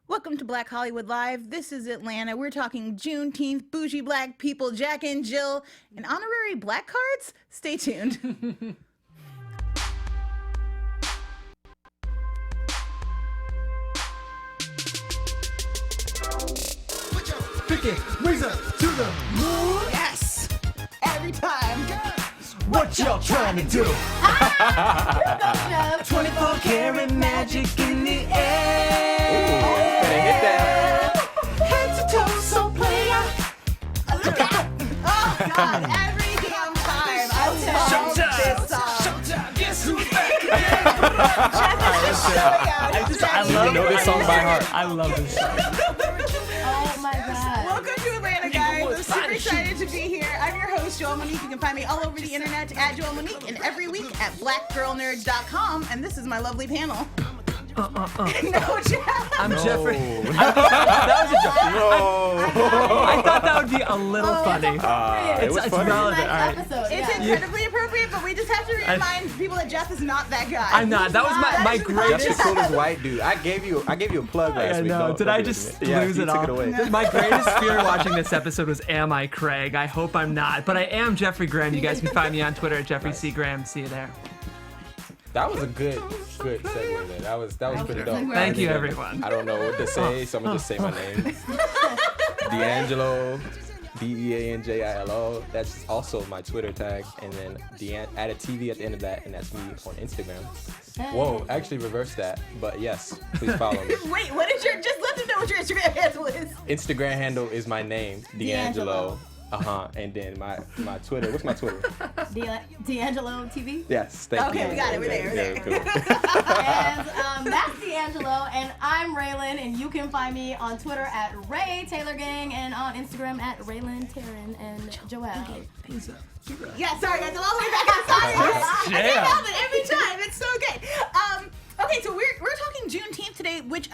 Welcome to Black Hollywood Live. This is Atlanta. We're talking Juneteenth, bougie black people, Jack and Jill, and honorary black cards. Stay tuned. Pick it, raise up to the moon. Yes! Every time. What y'all trying to do? 24 karat magic in the air. Hit that. Head to toe, so player. Oh, God. Every damn time. I love this song. Showtime, guess who's back? I know this song by heart. I love this song. Oh my god. Welcome to Atlanta, guys. I'm super excited to be here. I'm your host, Joelle Monique. You can find me all over the internet at Joelle Monique and every week at blackgirlnerds.com. And this is my lovely panel. No, Jeff. I'm Jeffrey. That was a joke. No. I thought that would be a little funny. It was funny. relevant. Nice All right. episode. It's incredibly appropriate, but we just have to remind people that Jeff is not that guy. I'm not. That was my Just greatest. the coolest white dude. I gave you a plug last I week. know. Don't Did I do just to me. Yeah, lose you it took all? it away. My greatest fear watching this episode was, am I Craig? I hope I'm not. But I am Jeffrey Graham. You guys can find me on Twitter at Jeffrey C. Graham. See you there. That was a good segue there. That was pretty dope. Thank you, everyone. I don't know what to say, so I'm gonna just say my name. DAngelo, DEANJILO. That's also my Twitter tag, and then add a TV at the end of that, and that's me on Instagram. Whoa, actually reverse that, but yes, please follow me. Wait, what is your? Just let them know what your Instagram handle is. Instagram handle is my name, DAngelo. And then my Twitter. What's my Twitter? DeAnJilo TV. Yes, thank you. Okay, we got it. We're there. Cool. And that's DeAnJilo, and I'm Rhelin, and you can find me on Twitter at Ray Taylor Gang and on Instagram at Rhelin Taryn and Joelle. Yeah, sorry, guys. I'm all the way back outside. I can't help it every time. It's so good. Okay, so we're talking Juneteenth today, which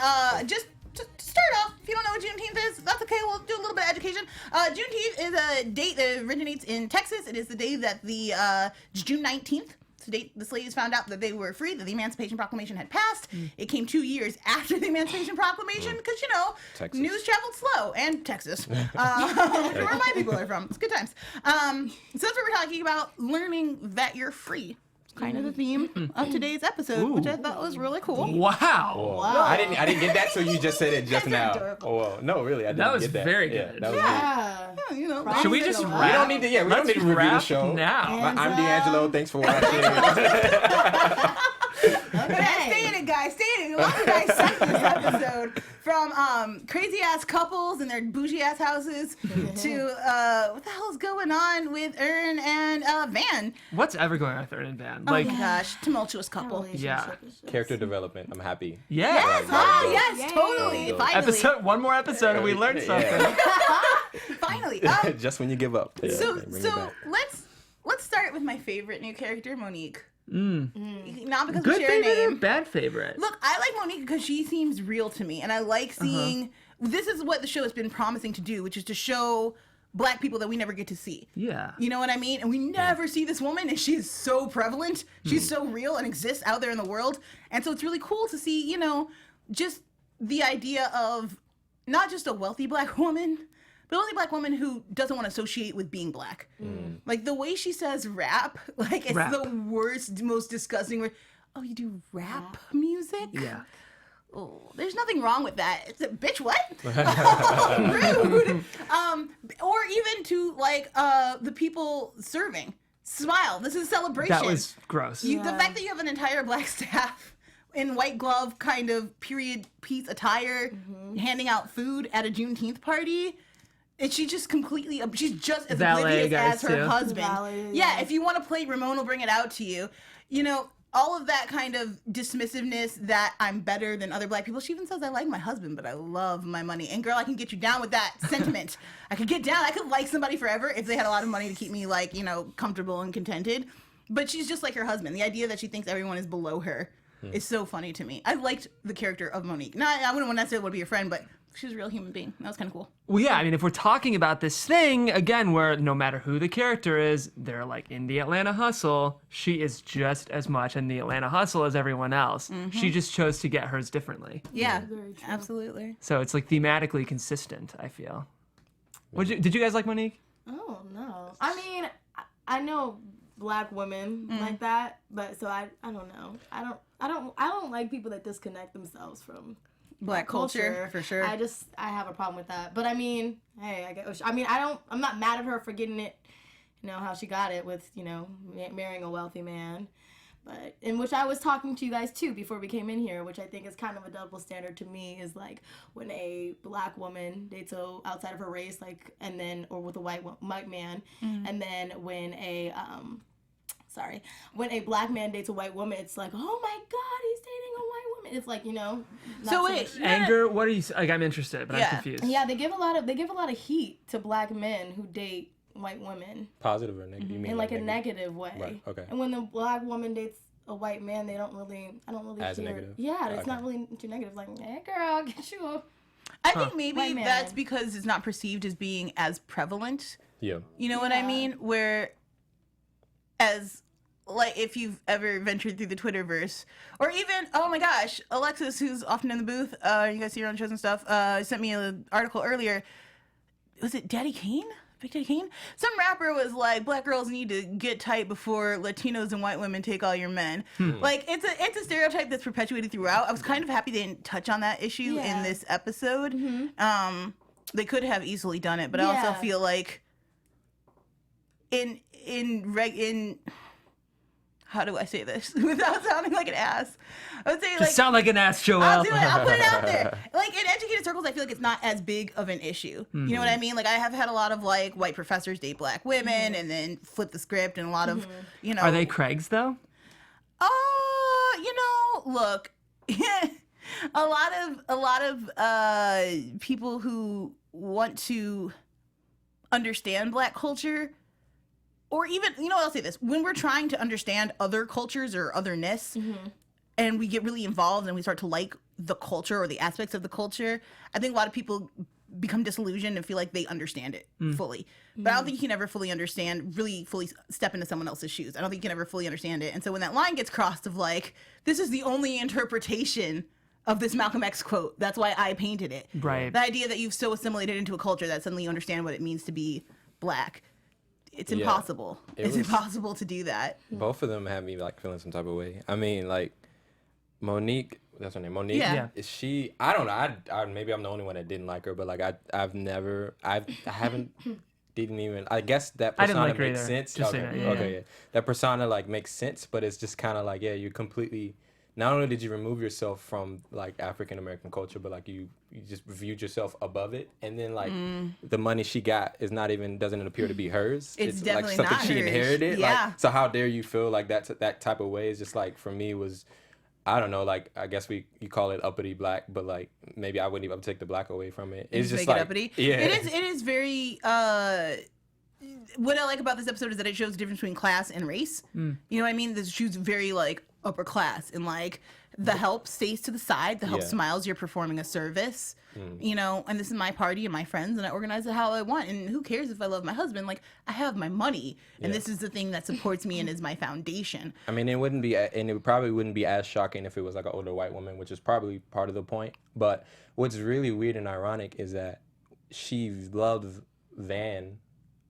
just to start off, if you don't know what Juneteenth is, that's okay. We'll do a little bit of education. Juneteenth is a date that originates in Texas. It is the day that June 19th. It's the date the slaves found out that they were free, that the Emancipation Proclamation had passed. It came 2 years after the Emancipation Proclamation because, Texas. news traveled slow. And Texas. Where my people are from. It's good times. So that's what we're talking about, learning that you're free. Kind of the theme of today's episode, which I thought was really cool. Wow. Wow. I didn't get that, so you just said it just now. adorable. Oh well, no, really, I didn't That was get that. very Yeah, good. that was Yeah. Yeah, Should we just We wrap? We don't need to. Yeah, we Let's don't need to review the wrap show. now. I'm DeAngelo. Thanks for watching. Stay in it, guys. Stay in it. We'll have to dissect this episode from crazy ass couples and their bougie ass houses to what the hell's going on with Ern and Van. What's ever going on with Third and Van? Oh Like, my gosh, tumultuous couple. yeah. Character development. I'm happy. Yeah. Yes, Right, yes, Yay. totally. Finally. One more episode and we learned something. Finally. Just when you give up. Yeah, So bring it back. let's start with my favorite new character, Monique. Not because Good we share a favorite or name. bad favorite? Look, I like Monique because she seems real to me, and I like seeing. This is what the show has been promising to do, which is to show black people that we never get to see. Yeah. You know what I mean? And we never see this woman, and she is so prevalent. She's so real and exists out there in the world. And so it's really cool to see, just the idea of not just a wealthy black woman, but a wealthy black woman who doesn't want to associate with being black. Like the way she says rap, like it's Rap. the worst, most disgusting word. Oh, you do rap music? Yeah. Oh, there's nothing wrong with that. It's a bitch. What? Rude. Or even to the people serving. Smile. This is a celebration. That was gross. The fact that you have an entire black staff in white glove kind of period piece attire, handing out food at a Juneteenth party. And she's just just as Valet oblivious guys as her too. husband. Valet, Yeah, yeah. if you want to play, Ramon will bring it out to you. All of that kind of dismissiveness that I'm better than other black people. She even says, I like my husband, but I love my money. And girl, I can get you down with that sentiment. I could like somebody forever if they had a lot of money to keep me comfortable and contented. But she's just like her husband. The idea that she thinks everyone is below her is so funny to me. I liked the character of Monique. I wouldn't necessarily want to be your friend, but She's a real human being. That was kind of cool. Well, yeah, I mean, if we're talking about this thing, again, where no matter who the character is, they're like in the Atlanta hustle, she is just as much in the Atlanta hustle as everyone else. She just chose to get hers differently. Yeah, Very true. absolutely. So it's like thematically consistent, I feel. Did you guys like Monique? Oh no. I mean, I know Black women like that, but so I don't know. I don't like people that disconnect themselves from Black culture, for sure. I have a problem with that. But I mean, hey, I'm not mad at her for getting it, how she got it with, marrying a wealthy man. But in which I was talking to you guys too before we came in here, which I think is kind of a double standard to me, is like when a Black woman dates outside of her race, like, and then, or with a white man, and then when a Black man dates a white woman, it's like, oh my God, he's dating a white woman. It's like, not So wait, much. Anger? What are you like? I'm interested, but I'm confused. Yeah, they give a lot of heat to Black men who date white women. Positive or negative? You mean In like a negative way. Right, okay. And when the Black woman dates a white man, I don't really As hear negative? Yeah, it's Okay. not really too negative. It's like, hey girl, get you up. I think maybe White man. that's because it's not perceived as being as prevalent. Yeah. You know what I mean? Where, as like, if you've ever ventured through the Twitterverse, or even, oh my gosh, Alexis, who's often in the booth, you guys see her on shows and stuff, sent me an article earlier. Was it Daddy Kane? Big Daddy Kane? Some rapper was like, Black girls need to get tight before Latinos and white women take all your men. Like, it's a stereotype that's perpetuated throughout. I was kind of happy they didn't touch on that issue in this episode. They could have easily done it, but I also feel like in how do I say this without sounding like an ass? I would say, like, Just sound like an ass, Joelle. I'll do it. I'll put it out there. Like, in educated circles, I feel like it's not as big of an issue. You know what I mean? Like, I have had a lot of like white professors date Black women and then flip the script, and a lot of, Are they Craig's though? Look, a lot of people who want to understand Black culture, or even, I'll say this, when we're trying to understand other cultures or otherness, and we get really involved and we start to like the culture or the aspects of the culture, I think a lot of people become disillusioned and feel like they understand it fully. But I don't think you can ever fully step into someone else's shoes. I don't think you can ever fully understand it. And so when that line gets crossed of like, this is the only interpretation of this Malcolm X quote, that's why I painted it. Right. The idea that you've so assimilated into a culture that suddenly you understand what it means to be Black. It's impossible. It's impossible to do that. Both of them had me like feeling some type of way. I mean, like Monique, that's her name. Monique. Yeah. Is she? I don't know. I maybe I'm the only one that didn't like her, but like I haven't didn't even. I guess that I didn't persona like her makes either. sense. Just okay. saying that, yeah. Okay. Yeah. That persona like makes sense, but it's just kind of like you completely. Not only did you remove yourself from like African American culture, but like you just viewed yourself above it, and then like the money she got doesn't appear to be hers. It's like definitely something not she hers. inherited. Yeah. Like, so how dare you feel like that type of way? Is just like, for me was, I don't know, like I guess you call it uppity Black, but like maybe I wouldn't even take the Black away from it. It's just make like it uppity. Yeah. It is very what I like about this episode is that it shows the difference between class and race. You know what I mean? This show's very like upper class, and like the help stays to the side. The help smiles. You're performing a service. And this is my party and my friends, and I organize it how I want. And who cares if I love my husband? Like, I have my money, and this is the thing that supports me and is my foundation. I mean, it probably wouldn't be as shocking if it was like an older white woman, which is probably part of the point. But what's really weird and ironic is that she loved Van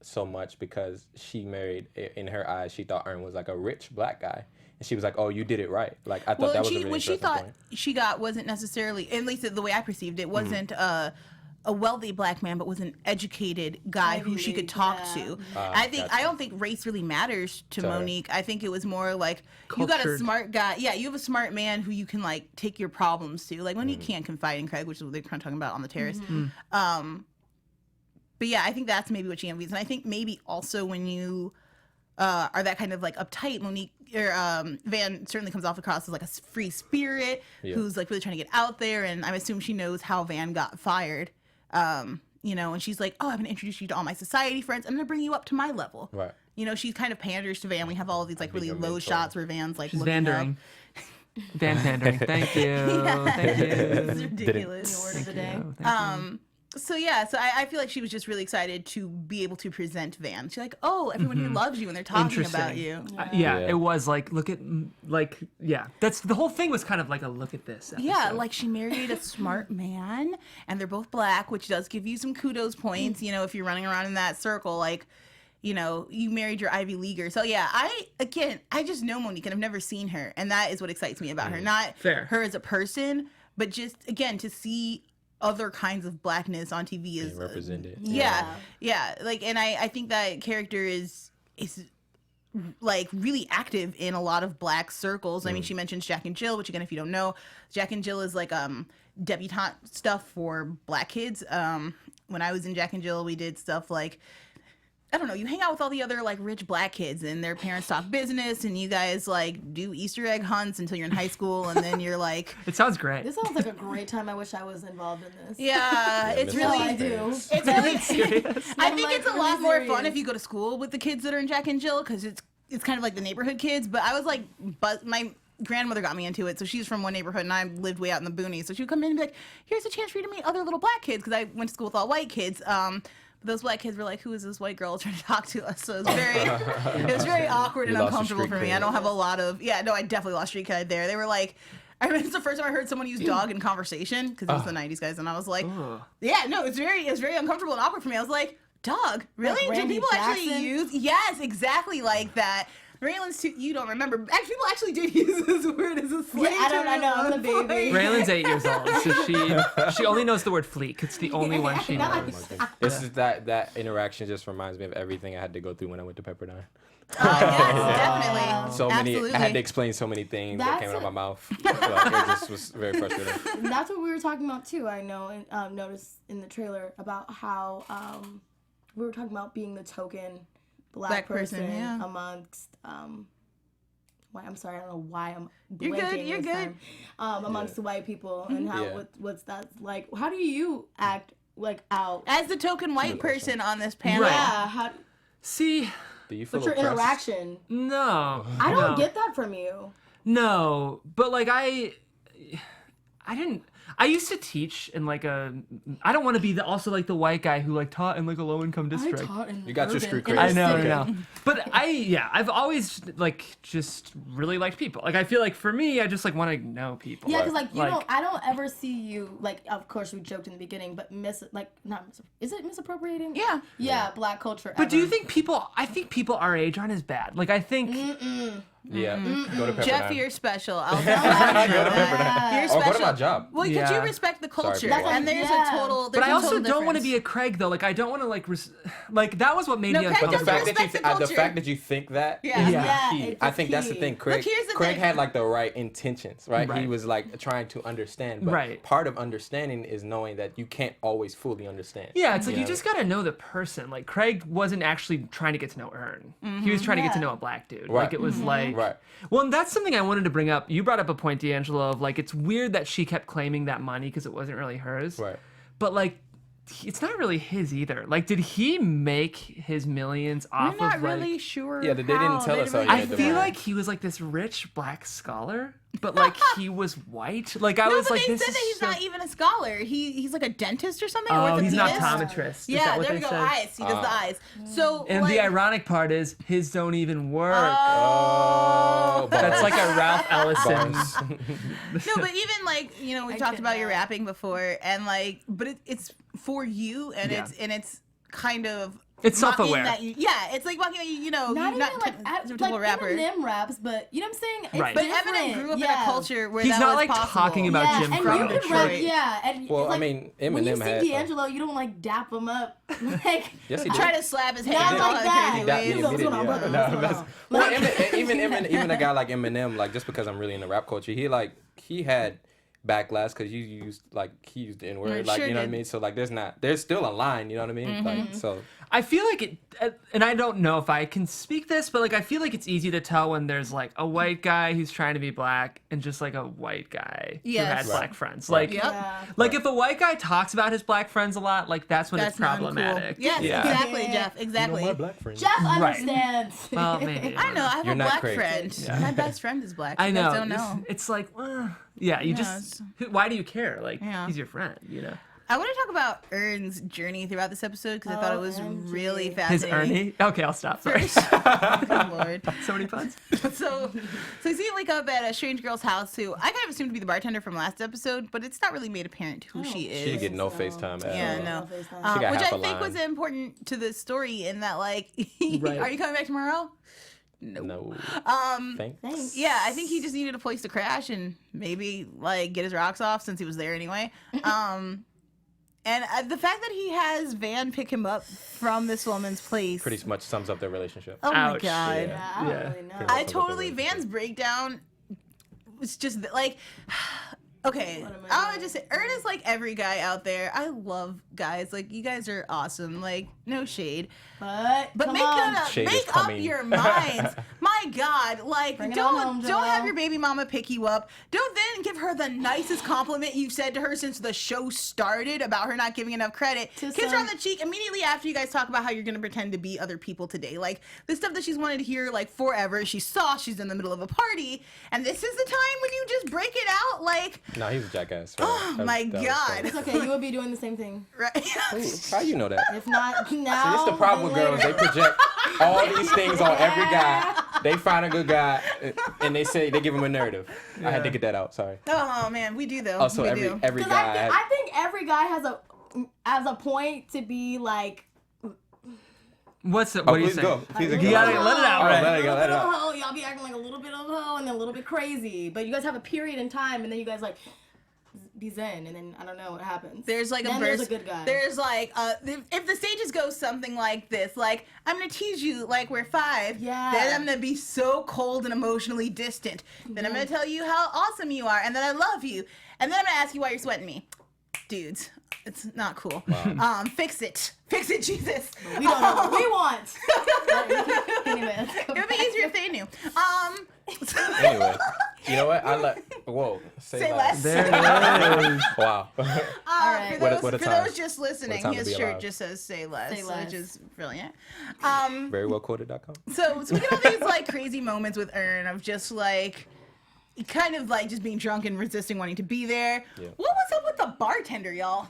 so much because she married, in her eyes, she thought Ern was like a rich Black guy. And she was like, "Oh, you did it right." Like, I thought that was a really interesting thought point. she got wasn't necessarily, at least the way I perceived it, wasn't a wealthy Black man, but was an educated guy who she could talk to. I don't think race really matters to Monique. I think it was more like you got a smart guy. Yeah, you have a smart man who you can like take your problems to. Like Monique can't confide in Craig, which is what they're kind of talking about on the terrace. But yeah, I think that's maybe what she envies, and I think maybe also when you are that kind of like uptight, Monique or Van certainly comes off across as like a free spirit who's like really trying to get out there, and I assume she knows how Van got fired. And she's like, "Oh, I'm gonna introduce you to all my society friends. I'm gonna bring you up to my level." Right. She kind of panders to Van. We have all of these like really low shots where Van's like She's looking vandering. up. Van pandering. Thank you. Thank you. It's ridiculous. The word of the day. So I feel like she was just really excited to be able to present Van. She's like, oh, everyone here loves you and they're talking about you. Yeah, it was like, look at, like, yeah. That's, the whole thing was kind of like a look at this episode. Yeah, like she married a smart man and they're both black, which does give you some kudos points, you know, if you're running around in that circle, like, you know, you married your Ivy Leaguer. So yeah, I just know Monique and I've never seen her. And that is what excites me about her. Not her as a person, but just, again, to see other kinds of blackness on TV is represented. Yeah. Like, and I think that character is like really active in a lot of black circles. I mean, she mentions Jack and Jill, which again, if you don't know, Jack and Jill is like debutante stuff for black kids. When I was in Jack and Jill, we did stuff like, I don't know, you hang out with all the other like rich black kids and their parents talk business and you guys like do Easter egg hunts until you're in high school and then you're like, it sounds great. This sounds like a great time. I wish I was involved in this. yeah, it's really, I do. it's really, Serious? I think it's a lot more fun serious. if you go to school with the kids that are in Jack and Jill because it's kind of like the neighborhood kids. But I was like, my grandmother got me into it, so she's from one neighborhood and I lived way out in the boonies. So she would come in and be like, "Here's a chance for you to meet other little black kids," because I went to school with all white kids. Those black kids were like, "Who is this white girl trying to talk to us?" So it was very awkward and You lost your uncomfortable street for me. cred. I don't have a lot of I definitely lost street cred there. They were like, I remember it's the first time I heard someone use dog in conversation because it was the '90s guys, and I was like, yeah, no, it was very uncomfortable and awkward for me. I was like, dog, really? Like Do Randy people actually Jackson? use? Yes, exactly like that. Raylan's too. You don't remember? Actually, people actually did use this word as a slang. Yeah, I know. I'm the baby. Raylan's 8 years old, so she only knows the word fleek. It's the only one she knows. This is that interaction just reminds me of everything I had to go through when I went to Pepperdine. Yes, definitely. So Absolutely. many. I had to explain so many things that came out of my mouth. Like, it just was very frustrating. That's what we were talking about too. I know and noticed in the trailer about how we were talking about being the token black person yeah. amongst I'm sorry, I don't know why I'm You're good, blanking you're this good. time. Amongst the white people and how Yeah. what's that like? How do you act like out? As the token white person on this panel. Right. Yeah, how? See, Do you feel What's your oppressed? interaction? no. I don't no. get that from you. No, but like I didn't. I used to teach in like I don't want to be also like the white guy who like taught in like a low income district. You got your street cred. I know, Okay. I know. But I've always like just really liked people. Like I feel like for me, I just like want to know people. Yeah, because like you Like- don't. I don't ever see you like. Of course, we joked in the beginning, but is it misappropriating? Yeah. Yeah, black culture. But do you think people? I think people our age aren't as bad. Like I think. Yeah. Go to Pepperdine. Jeff, you're special. I'll Go to Pepperdine. You're Or special. go to my job. Well, because Yeah. you respect the culture, Sorry, and there's yeah. a total. But I also don't want to difference. be a Craig though. Like I don't want to like that was what made No, me Craig But the doesn't fact respect that the the culture. fact that you think that Yeah. is Yeah, key. it's I think that's the key. thing. Craig here's the Craig thing. had like the right intentions, right? Right. He was like trying to understand, but Right. part of understanding is knowing that you can't always fully understand. Yeah, it's like you know? just gotta know the person. Like Craig wasn't actually trying to get to know Ern. He was trying to get to Yeah. know a black dude. Right. Like it was like Right. Well, and that's something I wanted to bring up. You brought up a point, DeAngelo, of like it's weird that she kept claiming that money because it wasn't really hers. Right. But like it's not really his either. Like did he make his millions off We're not of like really sure. Yeah, they didn't tell us how he I had the feel money. like he was like this rich black scholar, but like he was white. Like I No, was but like, they this said that is he's so- not even a scholar. He's like a dentist or something. Oh, he's not orthopedist. optometrist. Is Yeah, that what there they we go. said? Eyes. He does the eyes. So And like, the ironic part is his don't even work. Oh, That's like a Ralph Ellison. Bars. no, but even like we talked about your rapping before, and like, but it's for you, and Yeah. it's kind of. It's mocking self-aware. that it's like mocking you know, Not you're even not like a like typical rapper. Eminem raps, but you know what I'm saying? It's Right. But different. Eminem grew up in Yeah. a culture where He's that not was like possible. talking about Yeah, Jim and Crow. you could rap, Detroit. yeah, and Well, like, I mean, when you Eminem see had. DeAngelo, you don't like dap him up, like Yes, he Try did. to slap his head. not and all like that that. crazy That ways. me What's going on, immediately, brother? yeah. What's No, going on? Well, even a guy like Eminem, like just because I'm really into rap culture, he had backlash because you used he used the N-word, Sure you know what I did. mean? So there's still a line, you know what I mean? Like so. I feel like it, and I don't know if I can speak this, but I feel like it's easy to tell when there's a white guy who's trying to be black and just a white guy who Yes. has Right. black friends. Right. Yep. Yeah. If a white guy talks about his black friends a lot, that's when That's it's not problematic. cool. Yes, Yeah. exactly, Yeah. Jeff. Exactly. black friend. Jeff Right. understands. Well, maybe. I know. I have You're a not black Craig. friend. Yeah. My best friend is black. I You know. guys don't know. It's yeah, you Yeah, just, why do you care? Yeah. He's your friend, you know? I want to talk about Ern's journey throughout this episode because I thought it was OMG. really His fascinating. Ernie? Okay, I'll stop. Sorry. Good Lord. So many puns. So you see him wake up at a strange girl's house who I kind of assumed to be the bartender from last episode, but it's not really made apparent who she is. She didn't get no FaceTime at Yeah, all. no. She got Which half I a think line. was important to the story in that, Right. are you coming back tomorrow? No. Thanks. Thanks. Yeah, I think he just needed a place to crash and maybe get his rocks off since he was there anyway. And the fact that he has Van pick him up from this woman's place. Pretty much sums up their relationship. Oh my Ouch. god. Yeah, I don't Yeah. really know. Pretty I much. totally Van's breakdown was just okay. What am I I would doing? just say Ern is like every guy out there. I love guys. You guys are awesome. No shade. But But come make on. Shade is make up coming. your minds. My God, Bring it on home, don't have Joelle. your baby mama pick you up. Don't then give her the nicest compliment you've said to her since the show started about her not giving enough credit. To Kiss her some- on the cheek immediately after you guys talk about how you're gonna pretend to be other people today. The stuff that she's wanted to hear forever. She saw she's in the middle of a party, and this is the time when you just break it out. No, he's a jackass. Oh my God. It's okay. You would be doing the same thing. Right? How you know that? If not now, See, it's the problem with then girls. They later. project all these things on every guy. They find a good guy, and they give him a narrative. I had to get that out. Sorry. Oh man, we do though. Also, we every do. every 'Cause guy. I think every guy has a point to be What Oh, do you please say? go. Please You gotta let it out, Oh, right? let it go. Let it out. hoe. Y'all be acting like a little bit of a hoe and then a little bit crazy. But you guys have a period in time, and then you guys be zen, and then I don't know what happens. There's a then burst. there's a good guy. There's if the stages go something like this, I'm gonna tease you like we're 5. Yeah. Then I'm gonna be so cold and emotionally distant. Then I'm gonna tell you how awesome you are and that I love you. And then I'm gonna ask you why you're sweating me. Dudes, it's not cool. Fix it. Fix it, Jesus. we don't know what we want. Anyway, let's go It would be back. easier if they knew. Anyway, you know what? Whoa. Say less. There it is. Wow. right. For those, What a for time. those just listening, What a time to his be shirt alive. just says "Say Less," Say less. which is brilliant. Very well quoted.com. So we get all these crazy moments with Ern of just kind of just being drunk and resisting wanting to be there. Yeah. What was up with the bartender, y'all?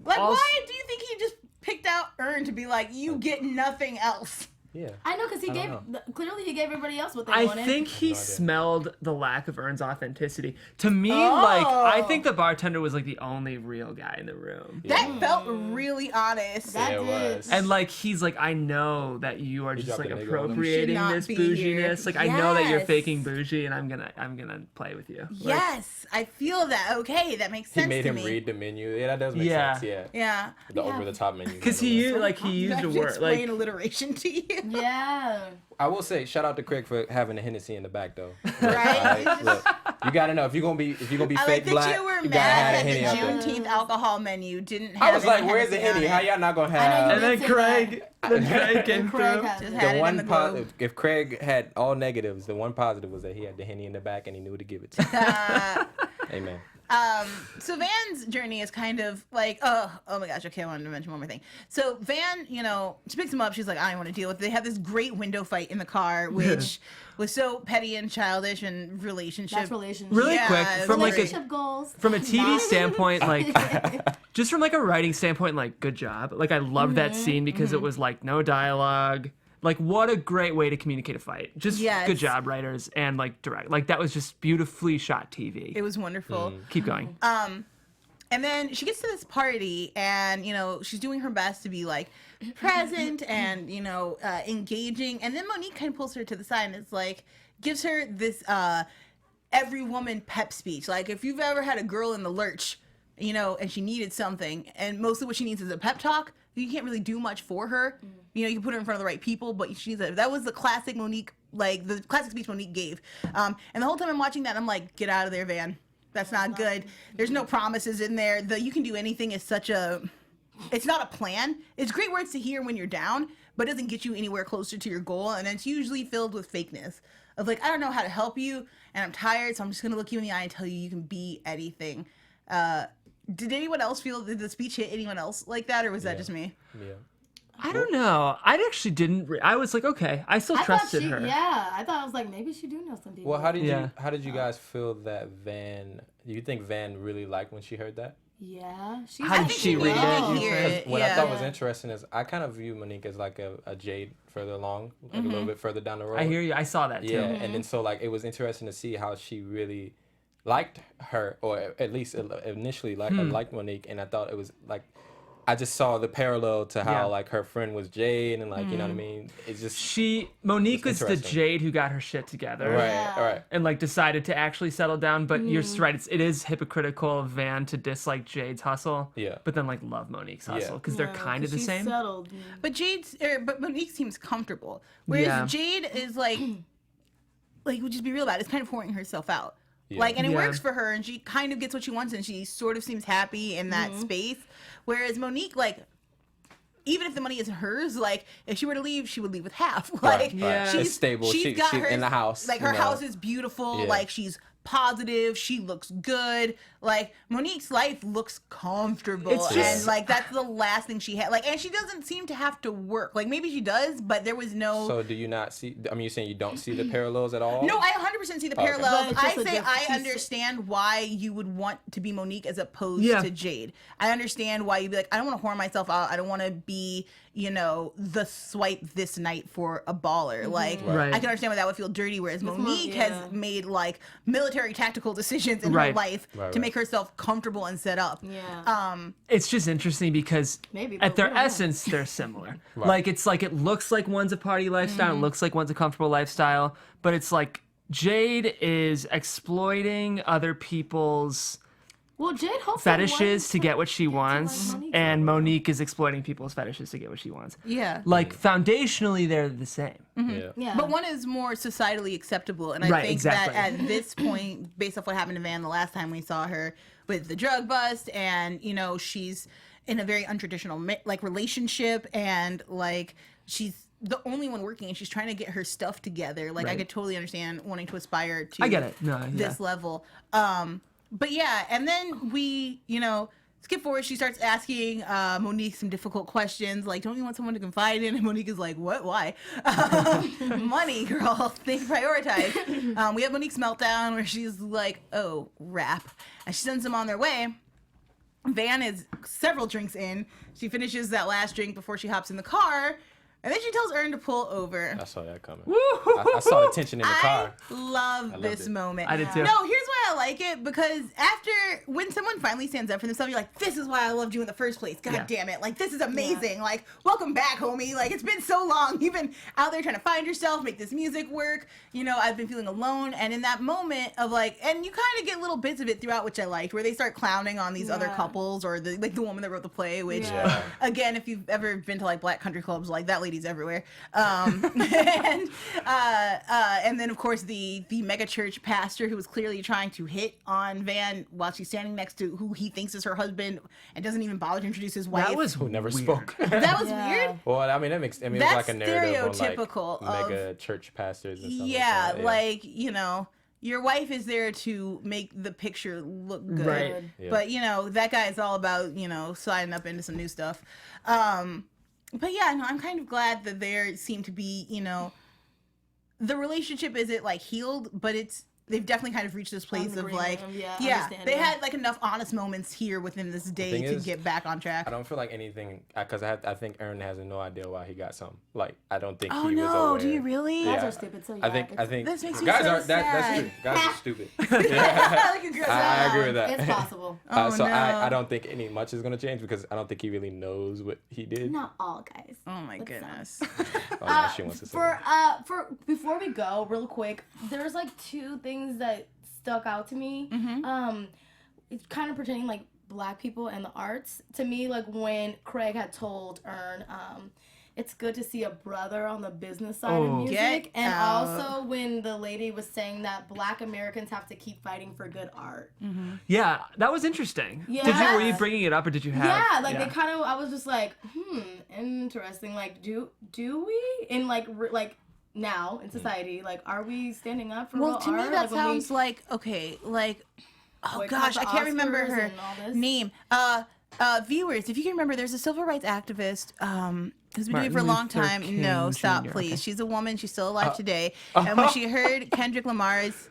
Also- Why do you think he just picked out Ern to be you get nothing else? Yeah. I know, because he don't gave clearly he gave everybody else what they I wanted. think he idea. smelled the lack of Ern's authenticity. To me, Oh. I think the bartender was the only real guy in the room. That felt really honest. That Yeah, it did. was. And he's I know that you are He just dropped a nigga on him. appropriating Should not this be bouginess. here. I know that you're Yes. faking bougie, and I'm gonna play with you. Yes, I feel that. Okay, that makes He sense made to him me. read the menu. Yeah, that does make Yeah. sense. Yeah. Yeah. The over the top menu. Because he used I used a have to word explain alliteration to you. Yeah. I will say shout out to Craig for having a Hennessy in the back though. Right? Like, look, you gotta know if you're gonna be I fake like that black, you were you gotta have mad a that Henny the out there. Juneteenth alcohol menu didn't have I was any like, where's the Hennessy Henny? on How it. y'all not gonna I know have? you and then did say Craig came Craig through. has Just it. had The it in one the globe. if Craig had all negatives, the one positive was that he had the Henny in the back and he knew to give it to. Amen. So Van's journey is kind of oh my gosh, okay, I wanted to mention one more thing. So Van, she picks him up, she's like, I don't want to deal with it. They have this great window fight in the car, which was so petty and childish and relationship. That's relationship. Really Yeah, quick, it's from relationship goals. from a TV Not- standpoint, just from a writing standpoint, good job. I loved that scene because it was no dialogue. What a great way to communicate a fight. Just Yes. good job, writers, and direct. That was just beautifully shot TV. It was wonderful. Keep going. And then she gets to this party and, she's doing her best to be present and, engaging. And then Monique kind of pulls her to the side and is gives her this every woman pep speech. If you've ever had a girl in the lurch, and she needed something, and mostly what she needs is a pep talk, you can't really do much for her. You can put her in front of the right people, but she needs that was the classic Monique, the classic speech Monique gave. And the whole time I'm watching that, I'm like, get out of there, Van. That's not good. There's no promises in there. The you can do anything is such a. It's not a plan. It's great words to hear when you're down, but it doesn't get you anywhere closer to your goal. And it's usually filled with fakeness of like, I don't know how to help you, and I'm tired, so I'm just gonna look you in the eye and tell you can be anything. Did anyone else feel did the speech hit anyone else like that, or was that just me? Yeah. I don't know. I actually didn't. I was like, okay, I still trusted her. Yeah, I thought I was like, maybe she do know some people. Well, how did you guys feel that Van? Do you think Van really liked when she heard that? Yeah, How did she read it? Hear What I thought was interesting is I kind of view Monique as like a Jade further along, like a little bit further down the road. I hear you. I saw that too. Yeah, and then so like it was interesting to see how she really liked her, or at least initially liked Monique, and I thought it was like. I just saw the parallel to how like her friend was Jade, and like you know what I mean. It's just Monique was the Jade who got her shit together, right, and like decided to actually settle down. But you're right; it is hypocritical of Van to dislike Jade's hustle, but then like love Monique's hustle because they're kind of the same. Settled. But but Monique seems comfortable, whereas Jade is like we'll just be real about it. It's kind of pouring herself out. Yeah. Like, and it works for her, and she kind of gets what she wants, and she sort of seems happy in that space. Whereas Monique, like, even if the money isn't hers, like, if she were to leave, she would leave with half. Like, she's stable. She's in the house. Like, her house is beautiful. Like, she's positive. She looks good. Like, Monique's life looks comfortable. And, like, that's the last thing she had. Like, and she doesn't seem to have to work. Like, maybe she does, but there was no... So, do you not see... I mean, you're saying you don't see the parallels at all? No, I 100% see the parallels. Okay. I say I understand why you would want to be Monique as opposed to Jade. I understand why you'd be like, I don't want to whore myself out. I don't want to be, you know, the swipe this night for a baller. Like, I can understand why that would feel dirty, whereas Monique has made, like, military tactical decisions in her life to make herself comfortable and set up. It's just interesting because at their essence, they're similar. Like, it's like it looks like one's a party lifestyle, it looks like one's a comfortable lifestyle, but it's like Jade is exploiting other people's fetishes to get what she wants, and Monique is exploiting people's fetishes to get what she wants. Like, foundationally, they're the same. But one is more societally acceptable, and I think that at this point, based off what happened to Van the last time we saw her with the drug bust, and, you know, she's in a very untraditional, like, relationship, and, like, she's the only one working, and she's trying to get her stuff together. Like, I could totally understand wanting to aspire to I get it. this level. But yeah, and then we, you know, skip forward. She starts asking Monique some difficult questions, like, don't you want someone to confide in? And Monique is like, what? Why? Money, girl. Think prioritize. We have Monique's meltdown where she's like, oh, rap. And she sends them on their way. Van is several drinks in. She finishes that last drink before she hops in the car. And then she tells Ern to pull over. I saw that coming. I saw the tension in the car. I love this moment. I did too. No, here's why I like it, because when someone finally stands up for themselves, you're like, this is why I loved you in the first place. God damn it. Like, this is amazing. Like, welcome back, homie. Like, it's been so long. You've been out there trying to find yourself, make this music work. You know, I've been feeling alone. And in that moment of, like, and you kind of get little bits of it throughout, which I liked, where they start clowning on these other couples, or the woman that wrote the play, which, again, if you've ever been to, like, black country clubs, like, that lady's everywhere. And then of course the mega church pastor who was clearly trying to hit on Van while she's standing next to who he thinks is her husband and doesn't even bother to introduce his wife. That was who never weird. spoke. That was weird. Well, I mean, it's like a narrative stereotypical on like mega church pastors and stuff. Yeah, like, you know, your wife is there to make the picture look good. Right. Yeah. But, you know, that guy is all about, you know, sliding up into some new stuff. But yeah, no, I'm kind of glad that there seem to be, you know, the relationship isn't like healed, but they've definitely kind of reached this place of like, they had like enough honest moments here within this day to get back on track. I don't feel like anything, because I think Ern has no idea why he got some. Like, I don't think he was aware. Oh no, do you really? Yeah. Guys are stupid, so I think this makes me guys so are that's sad. true. Guys are stupid. Yeah. I agree with that. It's possible. So no. I don't think much is gonna change because I don't think he really knows what he did. Not all guys. Oh my goodness. Oh, no, she wants to say that. For before we go, real quick, there's like two things that stuck out to me. It's kind of pertaining like black people and the arts. To me, like when Craig had told Ern, it's good to see a brother on the business side of music. Get And out. also when the lady was saying that Black Americans have to keep fighting for good art. Yeah, that was interesting. Yeah. Were you bringing it up or did you have? Yeah, like they kind of. I was just like, interesting. Like, do we in like now in society, like, are we standing up for Well, real to me art? that Like, when we sounds like okay, like oh boycott gosh, the I can't remember Oscars her and all this? name. Viewers, if you can remember, there's a civil rights activist who's been doing it for a Martin long Luther time. King No, stop, Jr., please. okay. She's a woman. She's still alive today. And when she heard Kendrick Lamar's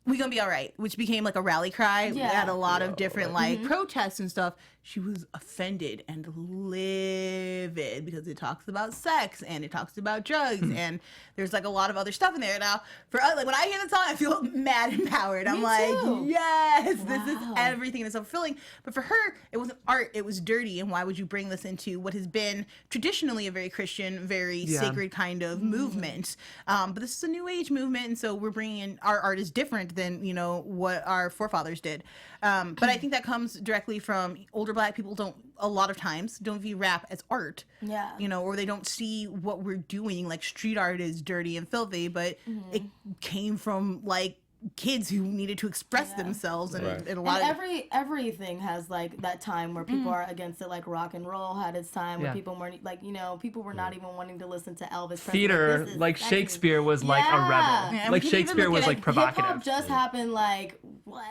"We Gonna Be All Right," which became like a rally cry at a lot of different like protests and stuff, she was offended and livid because it talks about sex and it talks about drugs and there's like a lot of other stuff in there. Now, for us, like when I hear the song, I feel mad empowered. I'm like, too. yes, this is everything that's so fulfilling. But for her, it wasn't art; it was dirty. And why would you bring this into what has been traditionally a very Christian, very sacred kind of movement? But this is a new age movement, and so we're bringing in our art is different than what our forefathers did. But I think that comes directly from older Black people a lot of times don't view rap as art. Yeah. Or they don't see what we're doing. Like street art is dirty and filthy, but it came from like kids who needed to express themselves and, Right. and a lot And of everything has like that time where people are against it. Like rock and roll had its time where people weren't like people were not even wanting to listen to Elvis. Presley. Theater, This is like sexy. Shakespeare was like a Yeah. rebel. Yeah, and Like we can even Shakespeare look was at like Hip provocative. hop just happened like what?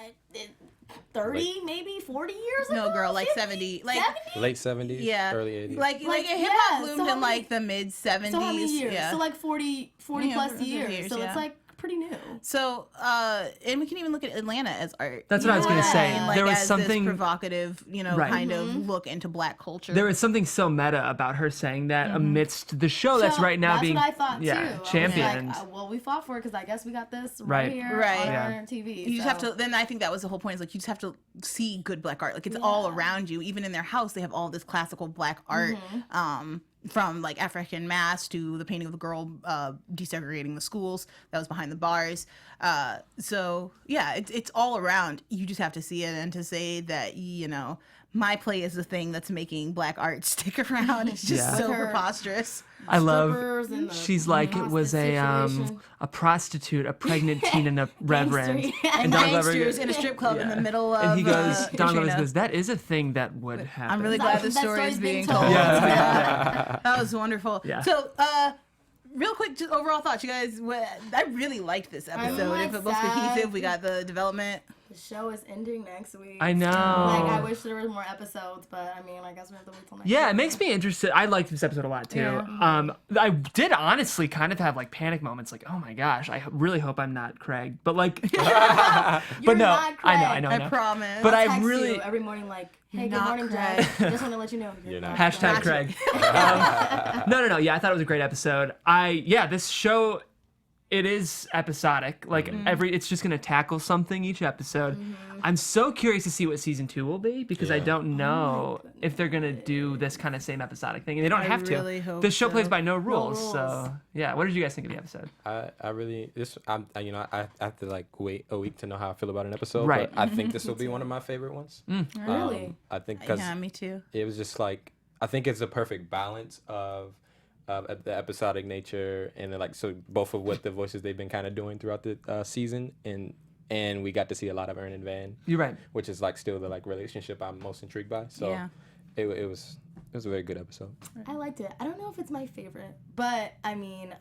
30, maybe 40 years ago? no girl like 50? 70 like 70? Late 70s, yeah early 80s. like Like, hip hop yeah, bloomed so how in many- like the mid 70s. So how many years? Yeah. So like 40 Yeah, plus 50 years. years, So yeah. it's like pretty new. So, and we can even look at Atlanta as art. That's what I was gonna say. And, like, There was as something- this provocative, Right. kind of look into Black culture. There was something so meta about her saying that amidst the show that's So right now that's being what I thought too. I was championed. like, well, we fought for it because I guess we got this Right. right here Right. on Yeah. our TV. You just have to. Then I think that was the whole point. Is like you just have to see good Black art. Like it's all around you. Even in their house, they have all this classical Black art. From like African Mass to the painting of the girl desegregating the schools that was behind the bars. So yeah, it's all around. You just have to see it and to say that my play is the thing that's making Black art stick around. It's just Yeah. so With her- preposterous. I love. strippers and the She's like it was hostage a prostitute, a pregnant teen, and a reverend. Gangster, And Don Glover- gangsters in a strip club in the middle of. And he goes, Don Glover Katrina. goes, that is a thing that would happen. I'm really glad the That story is story's being being told. told. Yeah. That was wonderful. Yeah. So, real quick, just overall thoughts, you guys. I really liked this episode. like If it was sad. cohesive, we got the development. The show is ending next week. I know. Like, I wish there was more episodes, but I mean, I guess we have to wait till next Yeah, week. it makes me interested. I liked this episode a lot too. Yeah. I did honestly kind of have like panic moments, like, oh my gosh, I really hope I'm not Craig. But like, You're but no, not I know. I promise. But I Text really you every morning like, hey, good Not morning, Craig. Jay. Just want to let you know. You're not hashtag Craig. No. Yeah, I thought it was a great episode. This show, it is episodic. Like it's just gonna tackle something each episode. I'm so curious to see what season 2 will be because I don't know if they're gonna do this kind of same episodic thing, and they don't have to. really hope The show so. plays by no rules, rules. so yeah. What did you guys think of the episode? I really I have to like wait a week to know how I feel about an episode. Right. But I think this will be one of my favorite ones. Really? I think because Yeah, me too. it was just like I think it's a perfect balance of the episodic nature and then, like so both of what the voices they've been kind of doing throughout the season and we got to see a lot of Ern and Van, You're right. which is like still the like relationship I'm most intrigued by. So Yeah. it was a very good episode. I liked it. I don't know if it's my favorite, but I mean,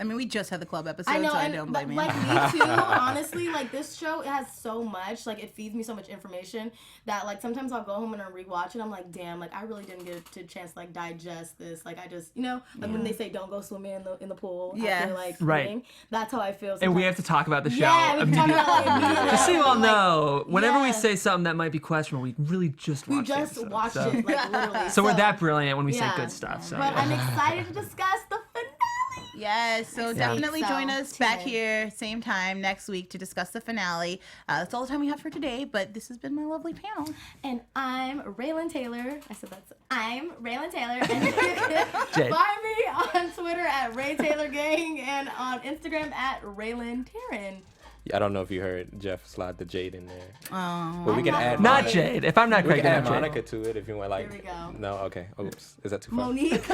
we just had the club episode, I know, so I and don't blame you. like me too. Honestly, like this show, it has so much. Like it feeds me so much information that like sometimes I'll go home and I'll rewatch it. I'm like, damn, like I really didn't get a chance to like digest this. Like I just, like when they say don't go swimming in the pool. Yeah. After, like Right. swimming, that's how I feel. And we sometimes. have to talk about the show Yeah, we can talk immediately. about it immediately. Just so you all Like, know, whenever we yeah. say something that might be questionable, we really just we watched the just episode, watched so. it, like literally. So we're that brilliant when we say yeah. good stuff. So But yeah. I'm excited to discuss the finale. Yes, so definitely So, join us tune back in. here, same time next week to discuss the finale. That's all the time we have for today, but this has been my lovely panel. And I'm Rhelin Taylor. I'm Rhelin Taylor. And you can Jade. find me on Twitter at Ray Taylor Gang and on Instagram at Rhelin Taryn. I don't know if you heard Jeff slide the Jade in there. Oh. But we can add Not Monica. Jade. If I'm not We correct, can then add Jade. Monica to it if you want. Like, Here we go. no, okay. Oops, is that too far? Monique.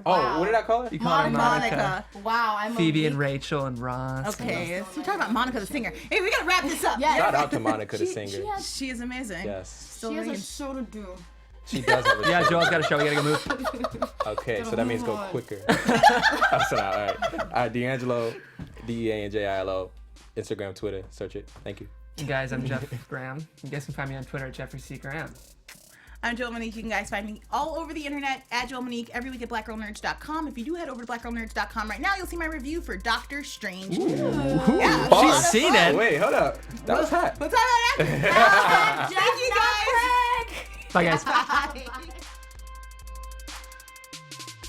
Oh, what did I call her? You call her Monica. Monica. Wow, I'm Phoebe Monique. and Rachel and Ross. Okay, so we're talking about Monica the singer. Hey, we gotta wrap this up. Yes. Shout out to Monica the singer. She is amazing. Yes, She has a show to do. she does have a Yeah, show. Joel's got a show. We gotta go move. Okay, so Gotta that means move go on. quicker. That's all right. All right, DAngelo, DEANJILO, Instagram, Twitter, search it. Thank you. Guys, I'm Jeff Graham. You guys can find me on Twitter at Jeffrey C. Graham. I'm Joelle Monique. You can guys find me all over the internet at Joelle Monique, every week at blackgirlnerds.com. If you do head over to blackgirlnerds.com right now, you'll see my review for Doctor Strange. Yeah, She's seen it. Wait, hold up. That was hot. We'll talk about that. Thank you guys. Bye, guys. Bye.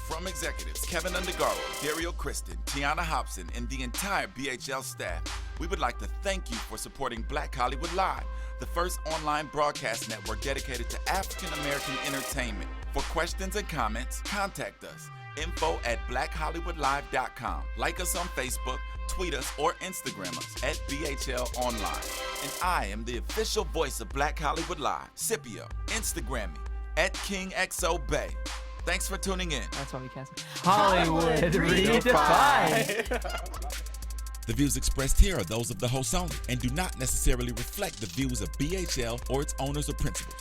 From executives Kevin Undergaro, Dario Kristen, Tiana Hobson, and the entire BHL staff, we would like to thank you for supporting Black Hollywood Live, the first online broadcast network dedicated to African American entertainment. For questions and comments, contact us. info@blackhollywoodlive.com. Like us on Facebook, tweet us, or Instagram us at BHL Online. And I am the official voice of Black Hollywood Live, Scipio. Instagram me at KingXOBay. Thanks for tuning in. That's why we cast it. Hollywood redefined. The views expressed here are those of the host only and do not necessarily reflect the views of BHL or its owners or principals.